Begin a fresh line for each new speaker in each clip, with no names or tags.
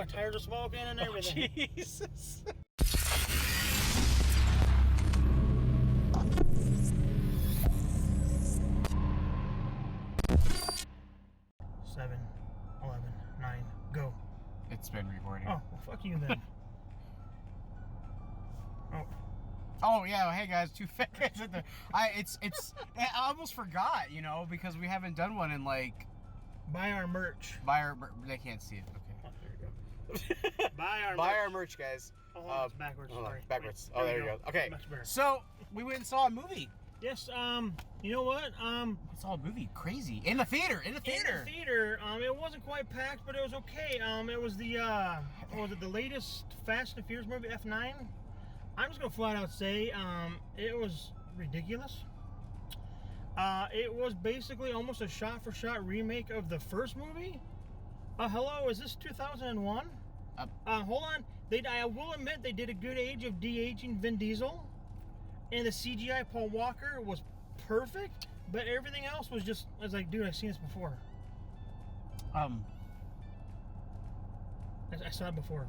My tires are smoking and everything.
Oh, Jesus.
Seven, 11, 9, go.
It's been recording.
Oh, well, fuck you then.
Oh yeah, hey guys, two fat guys at the. I almost forgot, because we haven't done one in like.
Buy our merch.
They can't see it. Okay.
Oh, there you go. Buy our
merch, guys.
Oh, it's backwards. Sorry.
Backwards. Oh, there you go. Okay.
Much better.
So we went and saw a movie.
Yes. You know what?
We saw a movie. Crazy in the theater.
In the theater. It wasn't quite packed, but it was okay. It was the the latest Fast and Furious movie, F9. I'm just gonna flat out say, it was ridiculous. It was basically almost a shot-for-shot remake of the first movie. Hello, is this 2001? Hold on. I will admit they did a good age of de-aging Vin Diesel, and the CGI Paul Walker was perfect, but everything else was just. I was like, dude, I've seen this before. I saw it before.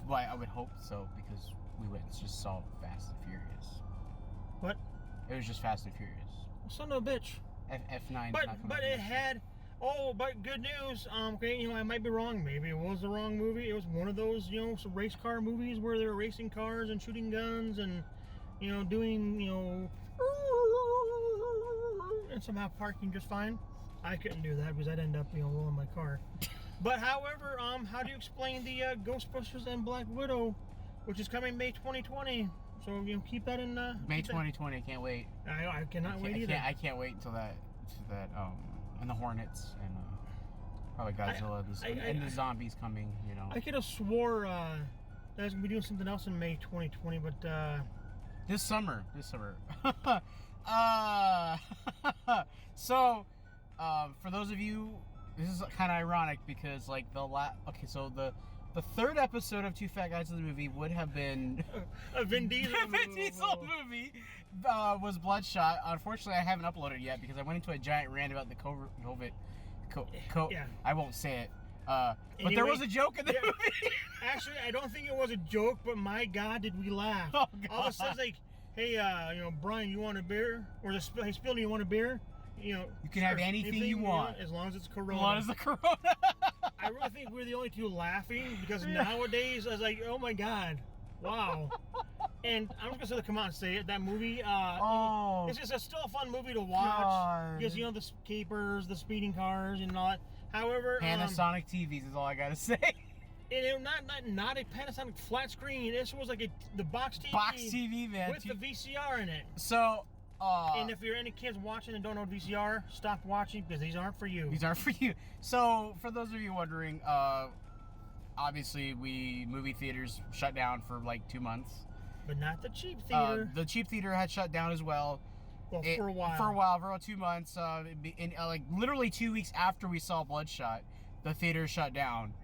Why? I would hope so, because we went and just saw Fast and Furious.
What?
It was just Fast and Furious.
Son of a bitch.
F9.
But it had. Oh, but good news. Okay, I might be wrong. Maybe it was the wrong movie. It was one of those, some race car movies where they were racing cars and shooting guns and, doing, and somehow parking just fine. I couldn't do that because I'd end up, rolling my car. But however, how do you explain the Ghostbusters and Black Widow, which is coming May 2020? So keep that in.
May 2020. I can't wait.
I cannot wait either.
I can't wait until that. And the Hornets and probably Godzilla and the zombies coming.
I could have swore that I was gonna be doing something else in May 2020, but
this summer. So, for those of you, this is kind of ironic because like the third episode of Two Fat Guys in the Movie would have been
a Vin Diesel
movie. Was Bloodshot. Unfortunately, I haven't uploaded it yet because I went into a giant rant about the COVID.
Yeah.
I won't say it. But anyway, there was a joke in the movie.
Actually, I don't think it was a joke, but my God, did we laugh.
Oh, God.
All of a sudden, like, hey, Brian, you want a beer? Or hey, Spill, you want a beer?
You can have anything you want.
As long as it's Corona.
As long as the Corona.
I really think we're the only two laughing because nowadays I was like, oh my God, wow. And I'm just gonna come out and say it. That movie, it's just still a fun movie to watch.
God.
Because the capers, the speeding cars, and all that. However,
Panasonic TVs is all I gotta say.
And not a Panasonic flat screen. This was like the box TV.
Box TV, man.
With the VCR in it.
So.
And if you're any kids watching and don't know VCR, stop watching because these aren't for you.
These aren't for you. So, for those of you wondering, obviously movie theaters shut down for like 2 months.
But not the cheap theater.
The cheap theater had shut down as well.
Well, for a while.
For about 2 months. Literally 2 weeks after we saw Bloodshot, the theater shut down.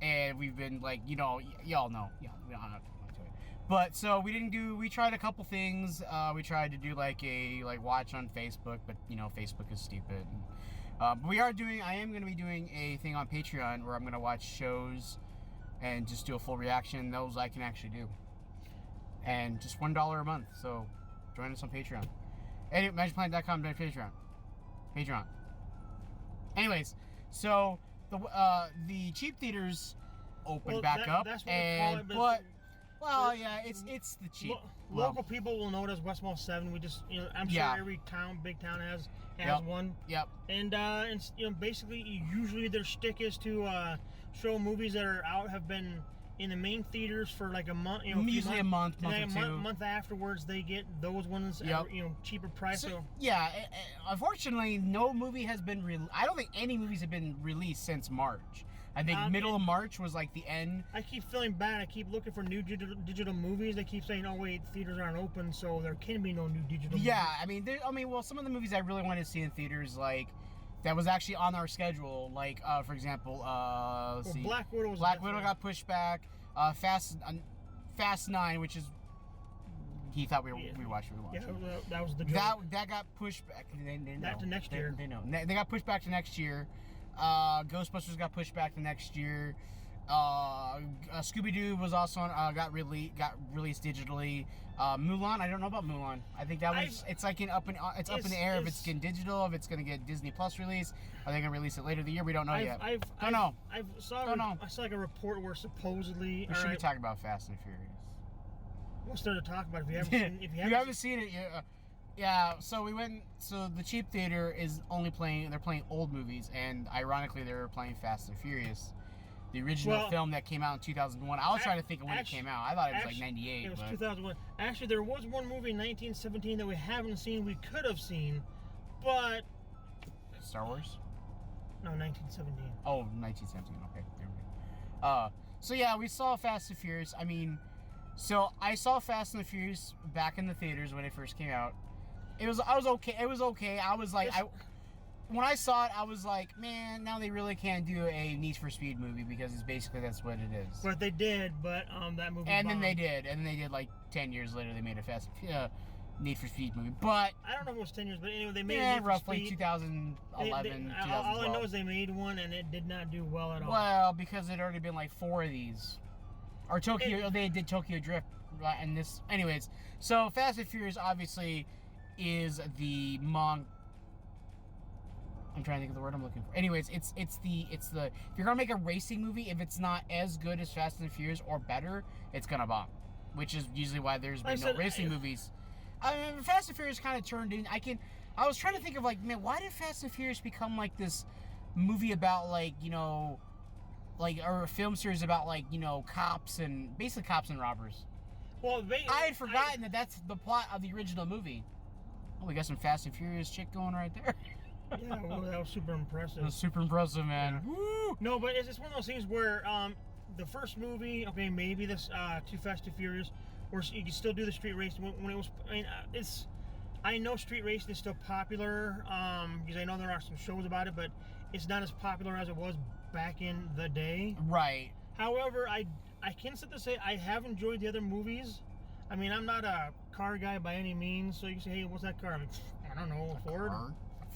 And we've been like, y'all know. Yeah, we don't have to go into it. But so we tried a couple things. We tried to do like a watch on Facebook, but Facebook is stupid. But I am going to be doing a thing on Patreon where I'm going to watch shows and just do a full reaction. Those I can actually do. And just $1 a month. So join us on Patreon. And Patreon. Anyways, so the cheap theaters opened back up. That's what they call it, but well, yeah, it's the cheap.
Local people will know it as West Mall 7. We just, I'm sure every big town has one. Yep. And basically, usually their shtick is to show movies that are have been in the main theaters for like a month.
Usually a month,
and then a month afterwards, they get those ones at cheaper price. So
yeah, unfortunately, no movie has been I don't think any movies have been released since March. I think middle of March was like the end.
I keep feeling bad. I keep looking for new digital movies. They keep saying, "Oh wait, theaters aren't open, so there can be no new digital."
Yeah, movies. Well, some of the movies I really wanted to see in theaters, like that was actually on our schedule. Like, for example,
Black Widow.
Black Widow got pushed back. Fast 9, which is he thought we watched.
Yeah, that was the joke.
That got pushed back. They know.
Back to next year.
They know. They got pushed back to next year. Ghostbusters got pushed back to next year. Scooby-Doo was also on, got released digitally. Mulan, I don't know about Mulan. I think that was it's like up in the air if it's getting digital, if it's gonna get Disney Plus release. Are they gonna release it later in the year? We don't know yet. Don't know.
I saw like a report where supposedly
we should be talking about Fast and Furious.
What's there to talk about if you haven't seen? If
you haven't seen it, yeah. So we went. So the cheap theater is only playing. They're playing old movies, and ironically, they were playing Fast and Furious. The original film that came out in 2001. I was trying to think of when it came out. I thought it was like 98.
It was 2001. Actually, there was one movie in 1917 that we haven't seen. We could have seen, but...
Star Wars?
No, 1917.
Oh, 1917. Okay, there we go. So yeah, we saw Fast and Furious. I mean, so I saw Fast and the Furious back in the theaters when it first came out. I was okay. It was okay. I was like... When I saw it, I was like, man, now they really can't do a Need for Speed movie because it's basically that's what it is.
But they did, but that movie.
And then they did, like 10 years later they made a Need for Speed movie. But
I don't know if it was 10 years, but anyway, they made a Need for
roughly
Speed.
2011, 2012.
All I know is they made one and it did not do well at all.
Well, because there'd already been like 4 of these, or they did Tokyo Drift, and this. Anyways, so Fast and Furious obviously is the I'm trying to think of the word I'm looking for. Anyways, it's the if you're gonna make a racing movie, if it's not as good as Fast and Furious or better, it's gonna bomb. Which is usually why there's been no racing movies. I mean, Fast and Furious kind of turned in. I was trying to think of like, man, why did Fast and Furious become like this movie about like, you know, like, or a film series about like, you know, cops and robbers?
Well,
I had forgotten that that's the plot of the original movie. Oh, we got some Fast and Furious chick going right there.
Yeah, well, that was super impressive.
That was super impressive, man.
Yeah.
Woo!
No, but it's just one of those things where the first movie, okay, maybe this Too Fast, Too Furious, where you can still do the street race when it was. I mean, I know street racing is still popular because I know there are some shows about it, but it's not as popular as it was back in the day.
Right.
However, I can sit to say I have enjoyed the other movies. I mean, I'm not a car guy by any means, so you can say, hey, what's that car? I don't know, a Ford.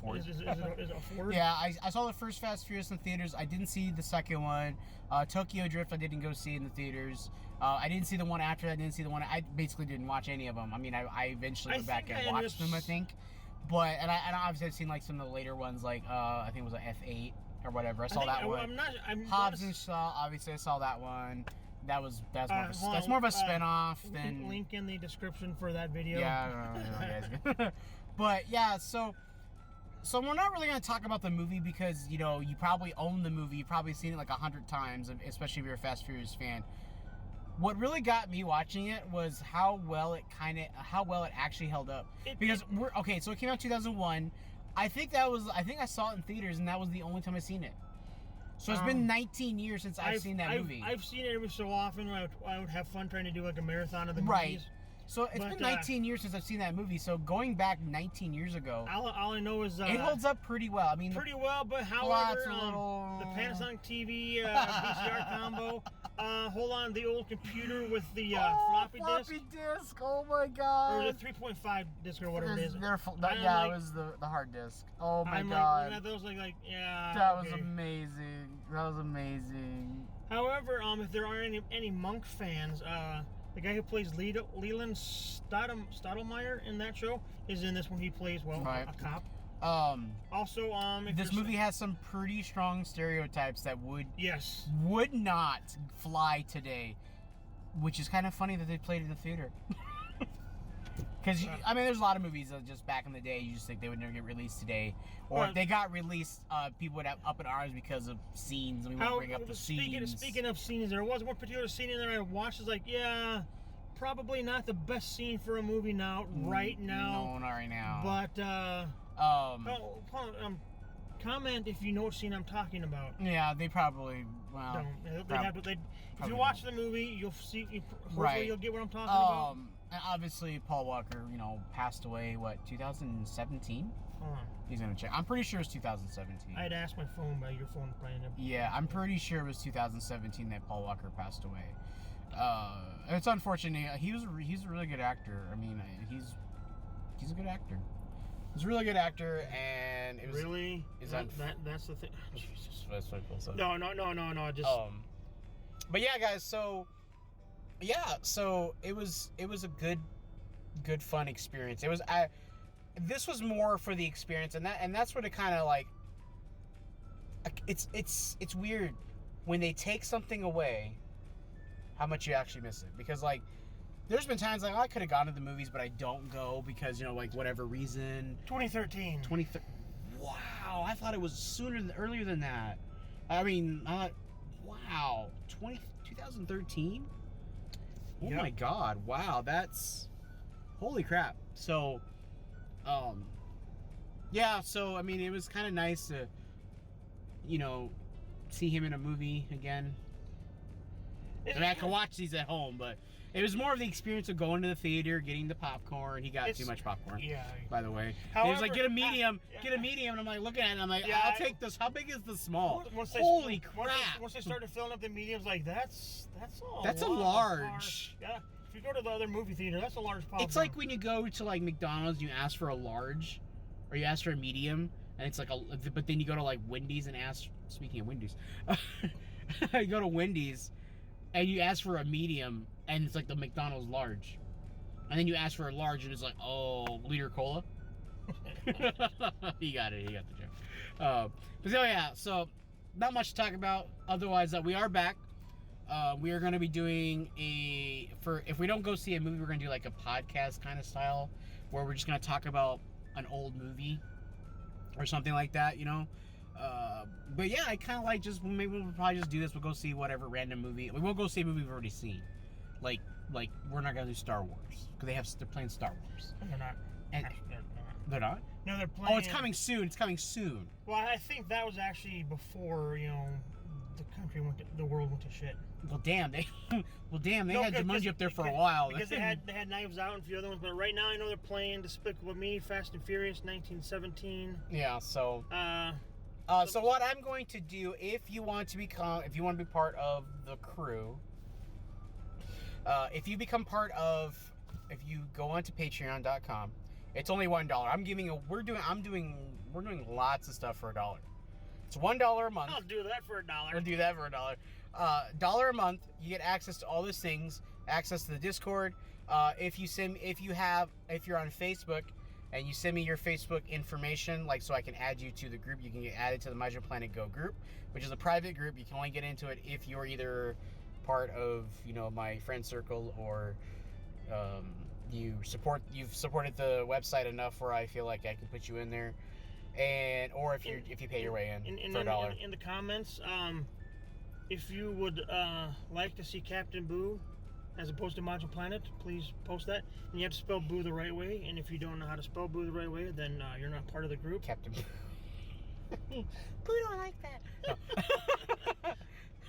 Ford.
Is it a Ford?
Yeah, I saw the first Fast and Furious in the theaters. I didn't see the second one. Tokyo Drift I didn't go see in the theaters. I didn't see the one after that. I didn't see the one. I basically didn't watch any of them. I mean, I eventually went back and watched them, I think. But and I obviously I've seen like some of the later ones, like I think it was an F8 or whatever. I saw that one. Hobbs and Shaw. Obviously, I saw that one. That's more of a spinoff than.
Link in the description for that video.
Yeah, but yeah, so we're not really going to talk about the movie because, you know, you probably own the movie. You've probably seen it like 100 times, especially if you're a Fast and Furious fan. What really got me watching it was how well it actually held up. So it came out in 2001. I think I saw it in theaters, and that was the only time I've seen it. So it's been 19 years since I've seen that movie.
I've seen it every so often. I would have fun trying to do like a marathon of the movies.
Right. So it's been 19 years since I've seen that movie. So going back 19 years ago,
all I know is
it holds up pretty well. I mean,
pretty well. But however, the Panasonic TV VCR combo. Hold on, the old computer with the floppy disk.
Oh my god.
Or the 3.5 disc or whatever it is.
It was the hard disk. Oh my god.
Like, those yeah.
That was amazing. That was amazing.
However, if there are any Monk fans, the guy who plays Leland Stottlemyre in that show is in this one. He plays a cop. Also,
this movie has some pretty strong stereotypes that would not fly today, which is kind of funny that they played in the theater. Because I mean, there's a lot of movies that just back in the day you just think they would never get released today, or if they got released, people would have up in arms because of scenes. And we won't bring up the scenes.
Speaking of scenes, there was one particular scene in there I watched. Is like, yeah, probably not the best scene for a movie right now.
No, not right now.
But comment if you know what scene I'm talking about.
Yeah, they probably. Well,
if you watch the movie, you'll see. Hopefully, you'll get what I'm talking about.
And obviously, Paul Walker, passed away. What, 2017?
Hold on.
He's gonna check. I'm pretty sure it's 2017.
I'd asked my phone, but your phone playing it.
Yeah, I'm pretty sure it was 2017 that Paul Walker passed away. It's unfortunate. He's a really good actor. I mean, he's a good actor. He's a really good actor, and it was
really. That's the thing. Jesus,
that's what people said.
No. Just
But yeah, guys. So it was a good fun experience. This was more for the experience, and that's what it kind of like. It's weird when they take something away, how much you actually miss it. Because like, there's been times like, I could have gone to the movies, but I don't go because, like, whatever reason.
2013.
Wow, I thought it was earlier than that. I mean, wow, 2013. Oh my God! Wow, that's holy crap. So, yeah. So I mean, it was kind of nice to, see him in a movie again. I mean, I can watch these at home, but it was more of the experience of going to the theater, getting the popcorn. He got too much popcorn. Yeah. By the way, he was like, "Get a medium, get a medium," and I'm like, looking at it, and I'm like, "I'll take this." How big is the small? Holy crap!
Once they started filling up the mediums, like that's
a large.
Yeah. If you go to the other movie theater, that's a large popcorn.
It's like when you go to like McDonald's, and you ask for a large, or you ask for a medium, and it's like but then you go to like Wendy's and ask. Speaking of Wendy's, you go to Wendy's. And you ask for a medium, and it's like the McDonald's large. And then you ask for a large, and it's like, liter cola. He got it. He got the joke. But yeah, so not much to talk about. Otherwise, we are back. We are going to be doing if we don't go see a movie, we're going to do like a podcast kind of style, where we're just going to talk about an old movie or something like that, But yeah, I kind of like maybe we'll probably just do this. We'll go see whatever random movie. We won't go see a movie we've already seen. Like we're not gonna do Star Wars because they're playing Star Wars.
They're not.
And they're not.
No, they're playing.
Oh, it's coming soon. It's coming soon.
Well, I think that was actually before the world went to shit.
Well, damn, they had Jumanji up there for a while.
Because they had Knives Out and a few other ones, but right now I know they're playing Despicable Me, Fast and Furious 1917.
Yeah, so so what I'm going to do, if you want to be part of the crew, if you go onto patreon.com, it's only $1. We're doing lots of stuff for $1. It's $1 a month.
I'll do that for $1.
We'll do that for $1. $1 a month, you get access to all those things, access to the Discord. If you're on Facebook and you send me your Facebook information, so I can add you to the group, you can get added to the Majin Planet Go group, which is a private group. You can only get into it if you're either part of, my friend circle, or you've supported the website enough where I feel like I can put you in there, or if you pay your way in for $1.
In the comments, if you would like to see Captain Boo as opposed to Majin Planet, please post that. And you have to spell Boo the right way. And if you don't know how to spell Boo the right way, then you're not part of the group.
Captain Boo.
Boo don't like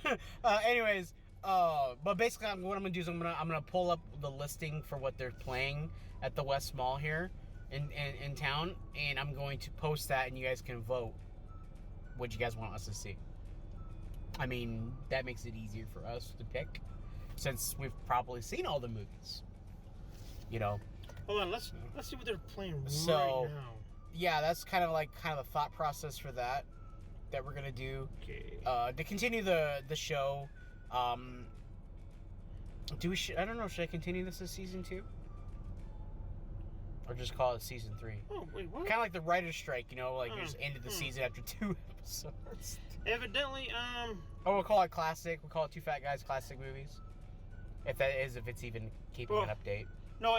that.
Anyways, but basically, what I'm gonna do is I'm gonna pull up the listing for what they're playing at the West Mall here in town, and I'm going to post that, and you guys can vote what you guys want us to see. I mean, that makes it easier for us to pick, since we've probably seen all the movies.
Hold on, let's see what they're playing right now.
Yeah, that's kind of the thought process for that we're gonna do.
Okay.
To continue the show. I don't know. Should I continue this as season 2? Or just call it season 3?
Oh wait, what?
Kind of like the writer's strike, you just ended the season after 2 episodes.
Evidently,
we'll call it classic. We'll call it Two Fat Guys Classic Movies. If it's even keeping an update.
No,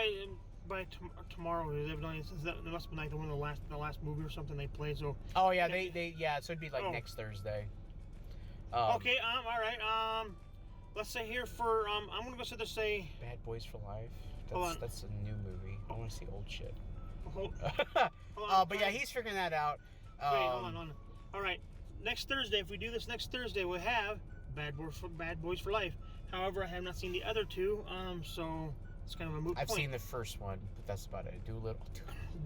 by tomorrow, evidently, that must be like one of the last movie or something they played. So.
Oh yeah, so it'd be next Thursday.
Okay. All right. Let's say here for I'm gonna go sit there say.
Bad Boys for Life. That's a new movie. I want to see old shit.
Hold on,
but yeah, he's figuring that out.
Wait, hold on. All right. Next Thursday, if we do this next Thursday, we'll have Bad Boys for Life. However, I have not seen the other two, so it's kind of a moot point.
I've seen the first one, but that's about it.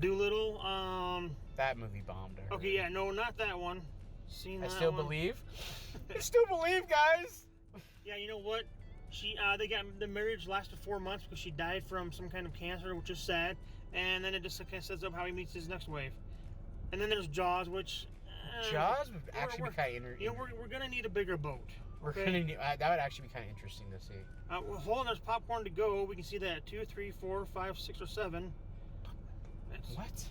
Doolittle.
That
movie bombed.
Okay, yeah, no, not that one. Seen that
I still believe. I still believe, guys.
Yeah, you know what? The marriage lasted 4 months because she died from some kind of cancer, which is sad. And then it just kind of sets up how he meets his next wife. And then there's Jaws, which.
Jaws would actually be kind of
we're gonna need a bigger boat.
We're gonna need, that would actually be kind of interesting to see.
Well, hold on, there's popcorn to go. We can see that 2, 3, 4, 5, 6, or 7.
What?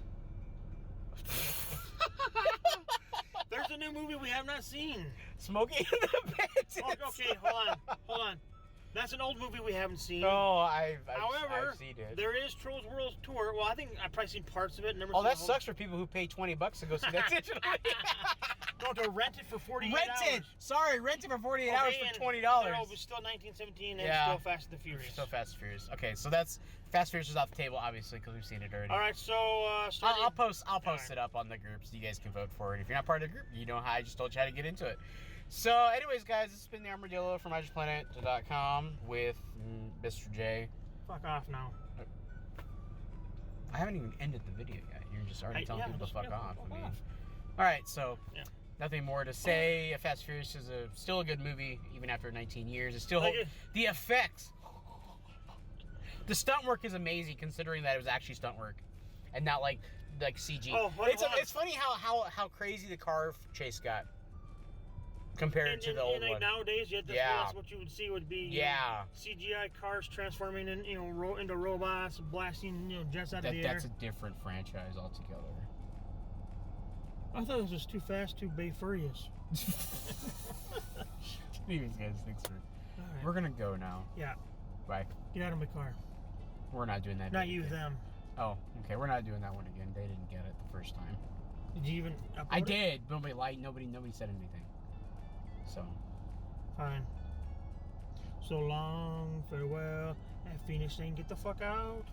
There's a new movie we have not seen.
Smokey in the Bandits.
Okay, hold on. That's an old movie we haven't seen.
Oh, I've seen it.
There is Trolls World Tour. Well, I think I've probably seen parts of it. Never
Oh,
seen
that sucks for people who pay $20 to go see that digitally.
No, to rent it for 48 hours.
Rent it for 48 hours for $20.
It was still 1917 and still Fast and the Furious.
Still Fast and Furious. Okay, so that's Fast and Furious is off the table, obviously, because we've seen it already.
All right, so
I'll post it up on the group so you guys can vote for it. If you're not part of the group, you know how I just told you how to get into it. So, anyways, guys, this has been the Armadillo from MajinPlanet.com with Mr. J.
Fuck off now.
I haven't even ended the video yet. You're just already telling people to fuck off. I mean,
off.
all right, so nothing more to say. Fast and Furious is still a good movie, even after 19 years. It's still the effects. The stunt work is amazing, considering that it was actually stunt work, and not like CG.
Oh,
it's funny how crazy the car chase got. Compared to the old one.
Nowadays, that's what you would see would be CGI cars transforming into robots, blasting jets out of the air.
That's a different franchise altogether.
I thought this was Too Fast, Too Bay Furious.
Anyways, guys, thanks for.
Right.
We're gonna go now.
Yeah.
Bye.
Get out of my car.
We're not doing that.
Not you, them.
Oh, okay. We're not doing that one again. They didn't get it the first time.
Did you even?
I did. Nobody liked. Nobody said anything. So.
Fine. So long, farewell, and Phoenix saying get the fuck out.